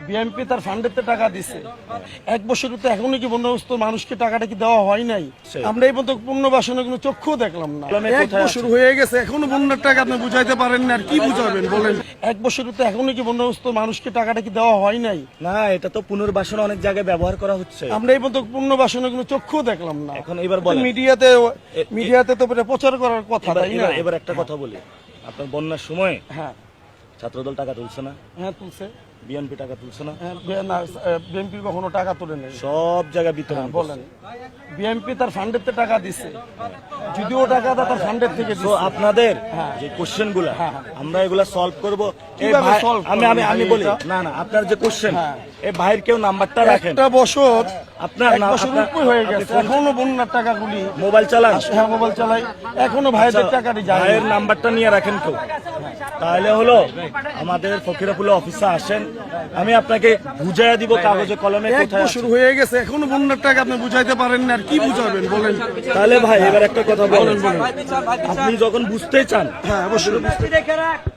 BNP তার ফান্ডেতে টাকা দিছে, এক বছর তো এখনো কি বন্যাগ্রস্ত মানুষকে টাকাটা কি দেওয়া হয় নাই? আমরা এই পর্যন্ত পুনর্বাসনের কোনো চক্ষু দেখলাম না। এক বছর হয়ে গেছে এখনো বন্যার টাকা আপনি বুঝাইতে পারেন না, আর কি বুঝাবেন বলেন? এক বছর তো এখনো কি বন্যাগ্রস্ত মানুষকে টাকাটা কি দেওয়া হয় নাই? না, এটা তো পুনর্বাসন অনেক জায়গায় ব্যবহার করা হচ্ছে। আমরা এই পর্যন্ত পুনর্বাসনের কোনো চক্ষু দেখলাম না। এখন এবার বলেন, মিডিয়াতে তো এটা প্রচার করার কথা, তাই না? এবার একটা কথা বলি, আপনার বন্যার সময় হ্যাঁ ছাত্রদল টাকা তুলছে না? হ্যাঁ তুলছে। বিএনপি টাকা তুলছে না? বিএনপি কখনো টাকা তোলে নেই, সব জায়গায় বিতরণ। বলেন, বিএনপি তার ফান্ডেতে টাকা দিছে, যদিও টাকা তার ফান্ডের থেকে তো আপনাদের যে কোশ্চেন গুলা আমরা এগুলা সলভ করবো। আমি বলি না না, আপনার যে কোশ্চেন এই ভাইয়ের কেউ নাম্বারটা রাখেন। একটা বছর আপনার হয়ে গেছে এখনো বন্যার টাকাগুলি মোবাইল চালান? হ্যাঁ মোবাইল চালাই, এখনো ভাইদের টাকাটি যায়। ভাইয়ের নাম্বারটা নিয়ে রাখেন কেউ, তাহলে হলো আমাদের ফকিরাপুলে অফিসে আসেন, আমি আপনাকে বুঝাইয়া দিব কাগজে কলমে। এক বছর হয়ে গেছে এখনো বন্যার টাকা আপনি বুঝাইতে পারেন না, আর কি বুঝাবেন বলেন? তাহলে ভাই এবার একটা কথা বলেন, আপনি যখন বুঝতেই চান হ্যাঁ অবশ্যই